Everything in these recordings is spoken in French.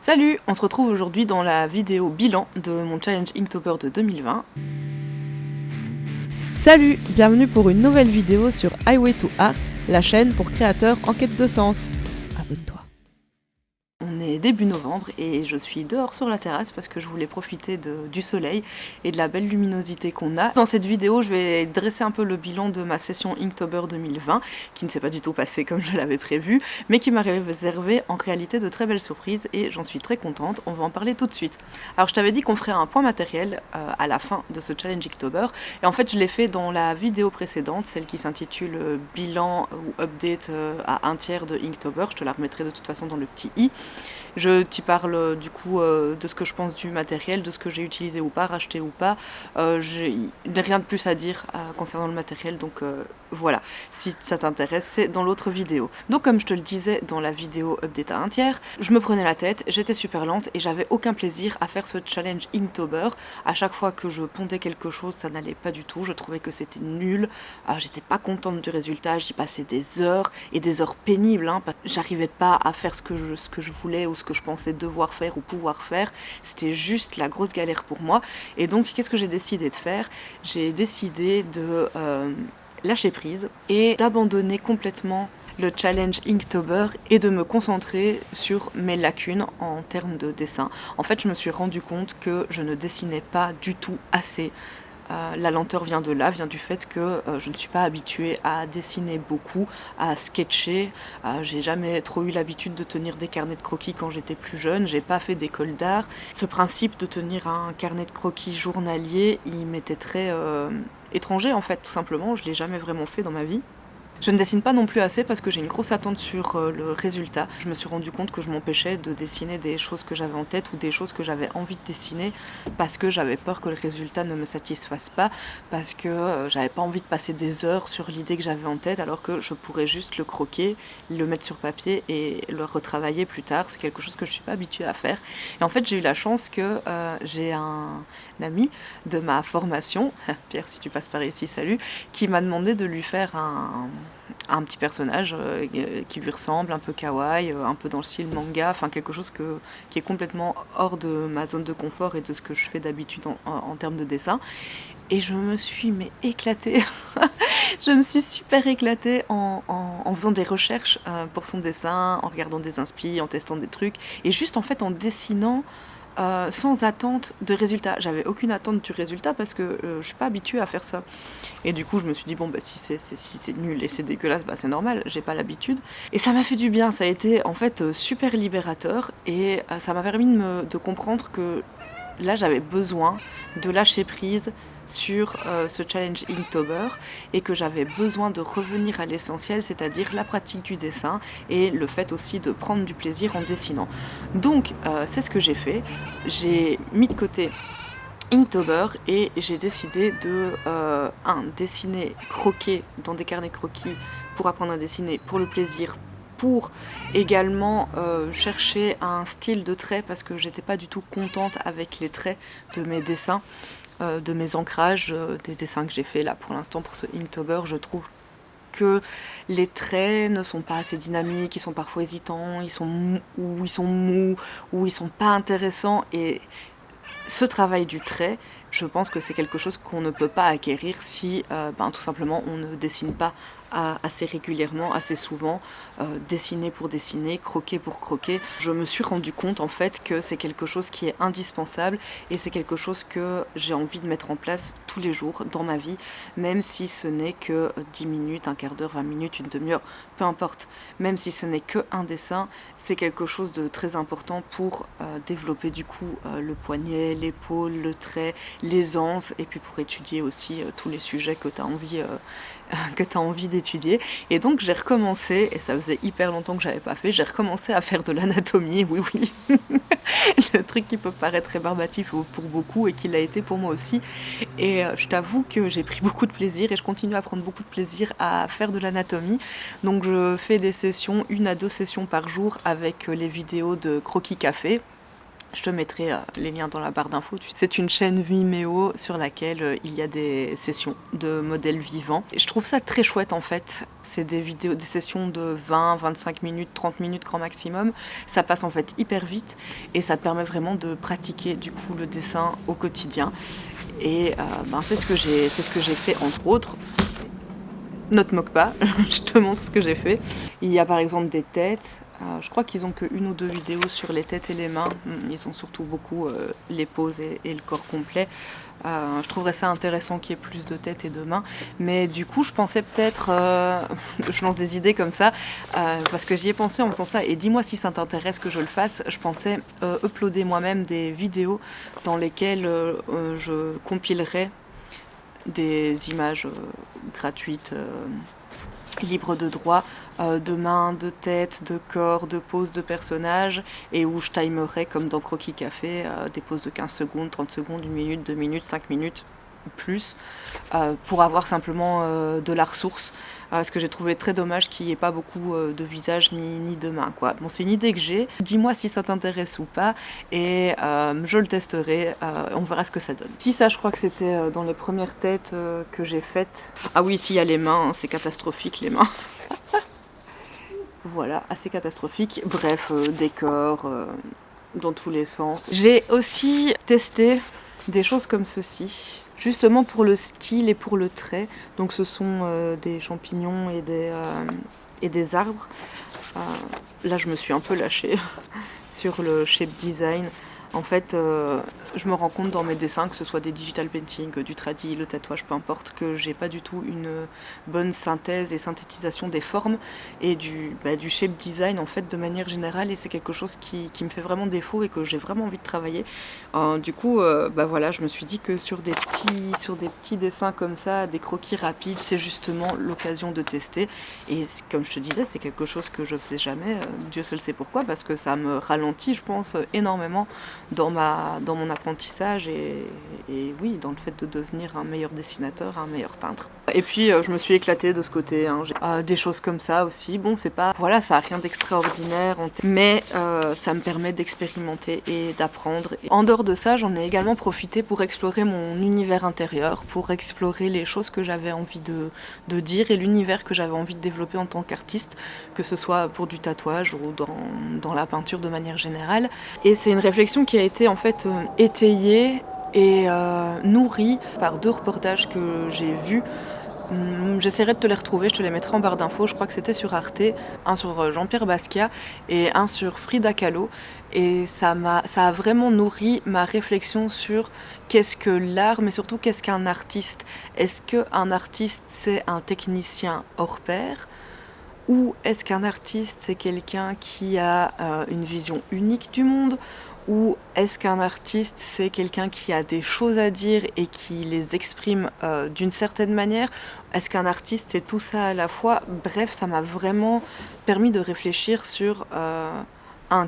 Salut, on se retrouve aujourd'hui dans la vidéo bilan de mon challenge Inktober de 2020. Salut, bienvenue pour une nouvelle vidéo sur Highway to Art, la chaîne pour créateurs en quête de sens. Abonne-toi. On est début novembre et je suis dehors sur la terrasse parce que je voulais profiter du soleil et de la belle luminosité qu'on a. Dans cette vidéo, je vais dresser un peu le bilan de ma session Inktober 2020, qui ne s'est pas du tout passée comme je l'avais prévu, mais qui m'a réservé en réalité de très belles surprises et j'en suis très contente. On va en parler tout de suite. Alors je t'avais dit qu'on ferait un point matériel à la fin de ce challenge Inktober, et en fait je l'ai fait dans la vidéo précédente, celle qui s'intitule bilan ou update à un tiers de Inktober. Je te la remettrai de toute façon dans le petit i. Je t'y parle du coup de ce que je pense du matériel, de ce que j'ai utilisé ou pas, racheté ou pas. J'ai rien de plus à dire concernant le matériel, donc voilà, si ça t'intéresse, c'est dans l'autre vidéo. Donc comme je te le disais dans la vidéo update à un tiers, je me prenais la tête, j'étais super lente et j'avais aucun plaisir à faire ce challenge Inktober. À chaque fois que je pondais quelque chose, ça n'allait pas du tout, je trouvais que c'était nul, j'étais pas contente du résultat, j'y passais des heures et des heures pénibles, j'arrivais pas à faire ce que je voulais ou ce que je pensais devoir faire ou pouvoir faire. C'était juste la grosse galère pour moi. Et donc qu'est-ce que j'ai décidé de faire? J'ai décidé de lâcher prise et d'abandonner complètement le challenge Inktober et de me concentrer sur mes lacunes en termes de dessin. En fait, je me suis rendu compte que je ne dessinais pas du tout assez. La lenteur vient de là, vient du fait que je ne suis pas habituée à dessiner beaucoup, à sketcher. J'ai jamais trop eu l'habitude de tenir des carnets de croquis quand j'étais plus jeune, j'ai pas fait d'école d'art. Ce principe de tenir un carnet de croquis journalier, il m'était très étranger en fait, tout simplement, je l'ai jamais vraiment fait dans ma vie. Je ne dessine pas non plus assez parce que j'ai une grosse attente sur le résultat. Je me suis rendu compte que je m'empêchais de dessiner des choses que j'avais en tête ou des choses que j'avais envie de dessiner parce que j'avais peur que le résultat ne me satisfasse pas, parce que j'avais pas envie de passer des heures sur l'idée que j'avais en tête alors que je pourrais juste le croquer, le mettre sur papier et le retravailler plus tard. C'est quelque chose que je suis pas habituée à faire. Et en fait, j'ai eu la chance que j'ai un ami de ma formation, Pierre, si tu passes par ici, salut, qui m'a demandé de lui faire un petit personnage qui lui ressemble, un peu kawaii, un peu dans le style manga, enfin quelque chose qui est complètement hors de ma zone de confort et de ce que je fais d'habitude en termes de dessin. Et je me suis éclatée, je me suis super éclatée en faisant des recherches pour son dessin, en regardant des inspi, en testant des trucs, et juste en fait en dessinant sans attente de résultat. J'avais aucune attente du résultat parce que je suis pas habituée à faire ça. Et du coup, je me suis dit, bon, bah, si c'est nul et c'est dégueulasse, bah, c'est normal, j'ai pas l'habitude. Et ça m'a fait du bien, ça a été en fait super libérateur et ça m'a permis de comprendre que là, j'avais besoin de lâcher prise sur ce challenge Inktober et que j'avais besoin de revenir à l'essentiel, c'est-à-dire la pratique du dessin et le fait aussi de prendre du plaisir en dessinant. Donc c'est ce que j'ai fait, j'ai mis de côté Inktober et j'ai décidé de dessiner, croquer dans des carnets croquis pour apprendre à dessiner pour le plaisir, pour également chercher un style de trait parce que j'étais pas du tout contente avec les traits de mes dessins, de mes ancrages, des dessins que j'ai fait là pour l'instant pour ce Inktober. Je trouve que les traits ne sont pas assez dynamiques, ils sont parfois hésitants, ils sont mous, ou ils sont pas intéressants, et ce travail du trait, je pense que c'est quelque chose qu'on ne peut pas acquérir si tout simplement on ne dessine pas assez régulièrement, assez souvent, dessiner pour dessiner, croquer pour croquer. Je me suis rendu compte en fait que c'est quelque chose qui est indispensable et c'est quelque chose que j'ai envie de mettre en place tous les jours dans ma vie, même si ce n'est que 10 minutes, un quart d'heure, 20 minutes, une demi-heure, peu importe. Même si ce n'est que un dessin, c'est quelque chose de très important pour développer du coup le poignet, l'épaule, le trait, l'aisance, et puis pour étudier aussi tous les sujets que tu as envie d'étudier. Et donc j'ai recommencé, et ça faisait hyper longtemps que j'avais pas fait, j'ai recommencé à faire de l'anatomie, oui, le truc qui peut paraître rébarbatif pour beaucoup et qui l'a été pour moi aussi. Et je t'avoue que j'ai pris beaucoup de plaisir et je continue à prendre beaucoup de plaisir à faire de l'anatomie. Donc je fais des sessions, 1 à 2 sessions par jour avec les vidéos de Croquis Café. Je te mettrai les liens dans la barre d'infos. C'est une chaîne Vimeo sur laquelle il y a des sessions de modèles vivants. Et je trouve ça très chouette en fait. C'est des vidéos, des sessions de 20, 25 minutes, 30 minutes grand maximum. Ça passe en fait hyper vite et ça te permet vraiment de pratiquer du coup le dessin au quotidien. Et c'est ce que j'ai fait entre autres. Ne te moque pas, je te montre ce que j'ai fait. Il y a par exemple des têtes. Je crois qu'ils ont que une ou deux vidéos sur les têtes et les mains. Ils ont surtout beaucoup les poses et le corps complet. Je trouverais ça intéressant qu'il y ait plus de têtes et de mains. Mais du coup, je pensais peut-être... je lance des idées comme ça, parce que j'y ai pensé en faisant ça. Et dis-moi si ça t'intéresse que je le fasse. Je pensais uploader moi-même des vidéos dans lesquelles je compilerais des images gratuites, libres de droit, de mains, de têtes, de corps, de poses de personnages, et où je timerais comme dans Croquis Café, des poses de 15 secondes, 30 secondes, 1 minute, 2 minutes, 5 minutes, plus, pour avoir simplement de la ressource. Ce que j'ai trouvé très dommage qu'il n'y ait pas beaucoup de visages ni de mains, quoi. Bon, c'est une idée que j'ai. Dis-moi si ça t'intéresse ou pas et je le testerai. On verra ce que ça donne. Si ça, je crois que c'était dans les premières têtes que j'ai faites. Ah oui, s'il y a les mains, hein, c'est catastrophique les mains. Voilà, assez catastrophique. Bref, décor dans tous les sens. J'ai aussi testé des choses comme ceci. Justement pour le style et pour le trait. Donc ce sont des champignons et des arbres. Là je me suis un peu lâchée sur le shape design. En fait, je me rends compte dans mes dessins, que ce soit des digital painting, du tradi, le tatouage, peu importe, que j'ai pas du tout une bonne synthèse et synthétisation des formes et du shape design en fait de manière générale, et c'est quelque chose qui me fait vraiment défaut et que j'ai vraiment envie de travailler. Du coup, voilà, je me suis dit que sur des petits dessins comme ça, des croquis rapides, c'est justement l'occasion de tester. Et comme je te disais, c'est quelque chose que je faisais jamais. Dieu seul sait pourquoi, parce que ça me ralentit, je pense, énormément dans mon apprentissage et oui, dans le fait de devenir un meilleur dessinateur, un meilleur peintre. Et puis je me suis éclatée de ce côté, hein. Des choses comme ça aussi. Bon, c'est pas, voilà, ça a rien d'extraordinaire, mais ça me permet d'expérimenter et d'apprendre. En dehors de ça, j'en ai également profité pour explorer mon univers intérieur, pour explorer les choses que j'avais envie de dire et l'univers que j'avais envie de développer en tant qu'artiste, que ce soit pour du tatouage ou dans la peinture de manière générale. Et c'est une réflexion qui a été en fait étayée et nourrie par 2 reportages que j'ai vus. J'essaierai de te les retrouver, je te les mettrai en barre d'infos. Je crois que c'était sur Arte, un sur Jean-Pierre Basquiat et un sur Frida Kahlo. Et ça a vraiment nourri ma réflexion sur qu'est-ce que l'art, mais surtout qu'est-ce qu'un artiste. Est-ce qu'un artiste c'est un technicien hors pair ? Ou est-ce qu'un artiste, c'est quelqu'un qui a une vision unique du monde? Ou est-ce qu'un artiste, c'est quelqu'un qui a des choses à dire et qui les exprime d'une certaine manière? Est-ce qu'un artiste, c'est tout ça à la fois? Bref, ça m'a vraiment permis de réfléchir sur...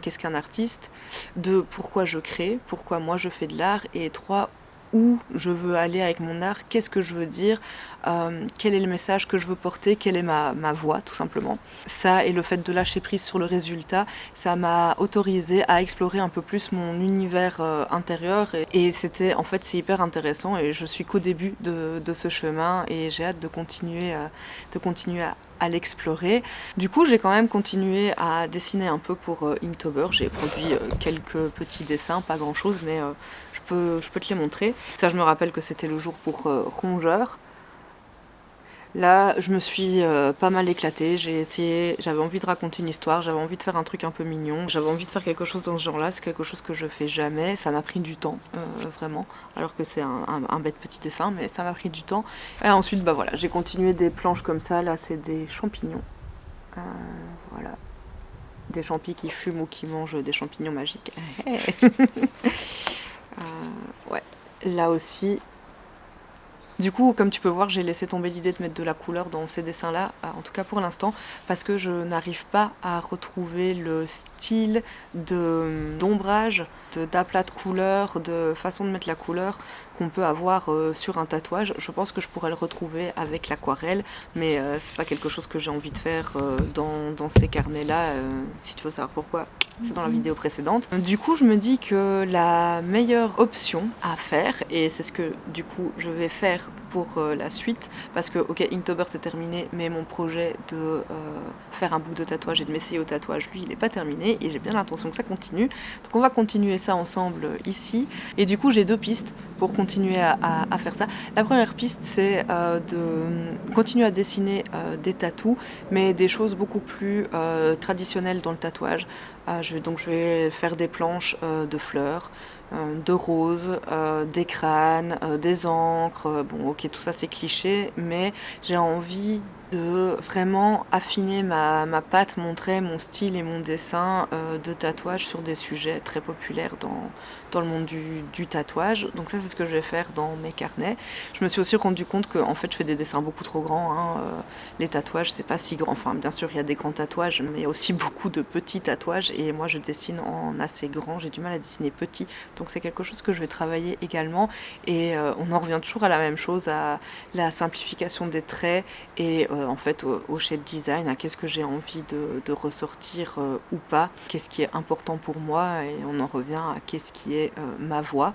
qu'est-ce qu'un artiste? 2, pourquoi je crée? Pourquoi moi je fais de l'art? Et 3, où je veux aller avec mon art, qu'est-ce que je veux dire, quel est le message que je veux porter, quelle est ma voix tout simplement. Ça et le fait de lâcher prise sur le résultat, ça m'a autorisé à explorer un peu plus mon univers intérieur et c'était en fait c'est hyper intéressant et je suis qu'au début de ce chemin et j'ai hâte de continuer à l'explorer. Du coup, j'ai quand même continué à dessiner un peu pour Inktober. J'ai produit quelques petits dessins, pas grand chose, mais je peux te les montrer. Ça, je me rappelle que c'était le jour pour Rongeur. Là, je me suis pas mal éclatée, j'avais envie de raconter une histoire, j'avais envie de faire un truc un peu mignon, j'avais envie de faire quelque chose dans ce genre-là, c'est quelque chose que je fais jamais, ça m'a pris du temps, vraiment, alors que c'est un bête petit dessin, mais ça m'a pris du temps. Et ensuite, voilà, j'ai continué des planches comme ça, là c'est des champignons, voilà, des champis qui fument ou qui mangent des champignons magiques. Ouais, là aussi... Du coup, comme tu peux voir, j'ai laissé tomber l'idée de mettre de la couleur dans ces dessins-là, en tout cas pour l'instant, parce que je n'arrive pas à retrouver le style d'ombrage, d'aplat de couleur, de façon de mettre la couleur qu'on peut avoir sur un tatouage. Je pense que je pourrais le retrouver avec l'aquarelle, mais c'est pas quelque chose que j'ai envie de faire dans ces carnets-là. Si tu veux savoir pourquoi, c'est dans la vidéo précédente. Du coup, je me dis que la meilleure option à faire, et c'est ce que du coup je vais faire pour la suite, parce que ok, Inktober c'est terminé, mais mon projet de faire un book de tatouage et de m'essayer au tatouage, lui, il n'est pas terminé, et j'ai bien l'intention que ça continue. Donc on va continuer ça ensemble ici, et du coup j'ai 2 pistes pour continuer à faire ça. La première piste, c'est de continuer à dessiner des tatous, mais des choses beaucoup plus traditionnelles dans le tatouage. Je vais faire des planches de fleurs, de roses, des crânes, des encres. Bon, ok, tout ça c'est cliché, mais j'ai envie de vraiment affiner ma patte, mon trait, mon style et mon dessin de tatouage sur des sujets très populaires dans le monde du tatouage. Donc ça, c'est ce que je vais faire dans mes carnets. Je me suis aussi rendu compte que en fait, je fais des dessins beaucoup trop grands. Les tatouages, c'est pas si grand. Enfin, bien sûr, il y a des grands tatouages, mais il y a aussi beaucoup de petits tatouages. Et moi, je dessine en assez grand. J'ai du mal à dessiner petit. Donc c'est quelque chose que je vais travailler également. Et on en revient toujours à la même chose, à la simplification des traits et en fait au shade design, à qu'est-ce que j'ai envie de ressortir ou pas, qu'est-ce qui est important pour moi, et on en revient à qu'est-ce qui est ma voix.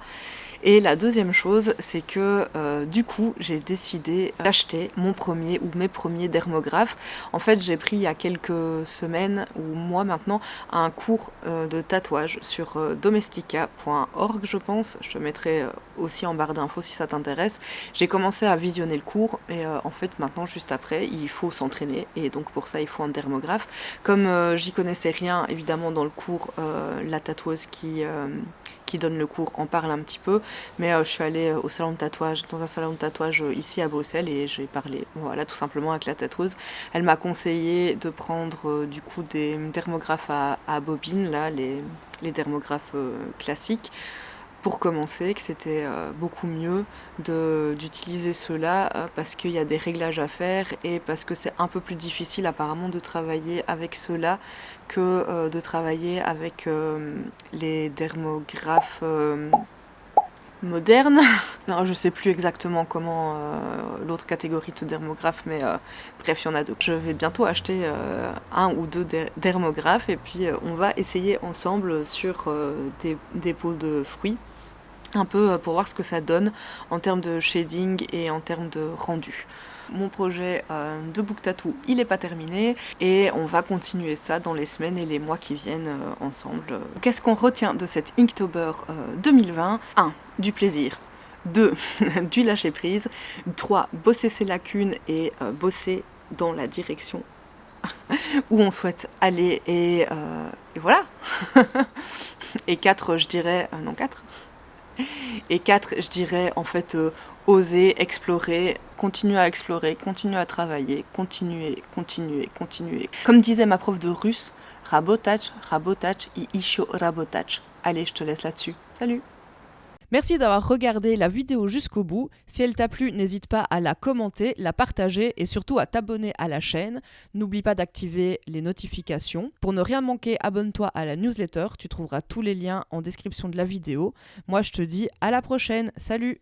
Et la deuxième chose, c'est que du coup, j'ai décidé d'acheter mon premier ou mes premiers dermographes. En fait, j'ai pris il y a quelques semaines ou mois maintenant un cours de tatouage sur domestika.org, je pense. Je te mettrai aussi en barre d'infos si ça t'intéresse. J'ai commencé à visionner le cours et en fait maintenant, juste après, il faut s'entraîner et donc pour ça, il faut un dermographe. Comme j'y connaissais rien, évidemment, dans le cours, la tatoueuse qui donne le cours en parle un petit peu, mais je suis allée au salon de tatouage, dans un salon de tatouage ici à Bruxelles, et j'ai parlé, voilà, tout simplement avec la tatoueuse. Elle m'a conseillé de prendre du coup des dermographes à bobine, là, les dermographes classiques, pour commencer, que c'était beaucoup mieux d'utiliser ceux-là parce qu'il y a des réglages à faire et parce que c'est un peu plus difficile apparemment de travailler avec ceux-là que de travailler avec les dermographes modernes. Alors, je sais plus exactement comment l'autre catégorie de dermographes, mais bref, il y en a 2. Je vais bientôt acheter 1 ou 2 dermographes et puis on va essayer ensemble sur des peaux de fruits, un peu pour voir ce que ça donne en termes de shading et en termes de rendu. Mon projet de book tattoo, il n'est pas terminé et on va continuer ça dans les semaines et les mois qui viennent ensemble. Qu'est-ce qu'on retient de cet Inktober 2020 ? 1. Du plaisir. 2. Du lâcher prise. 3. Bosser ses lacunes et bosser dans la direction où on souhaite aller et voilà. Et 4, je dirais... non, 4. Et 4, je dirais en fait oser, explorer, continuer à travailler, continuer. Comme disait ma prof de russe, rabotach et isho rabotach. Allez, je te laisse là-dessus. Salut! Merci d'avoir regardé la vidéo jusqu'au bout. Si elle t'a plu, n'hésite pas à la commenter, la partager et surtout à t'abonner à la chaîne. N'oublie pas d'activer les notifications. Pour ne rien manquer, abonne-toi à la newsletter. Tu trouveras tous les liens en description de la vidéo. Moi, je te dis à la prochaine. Salut!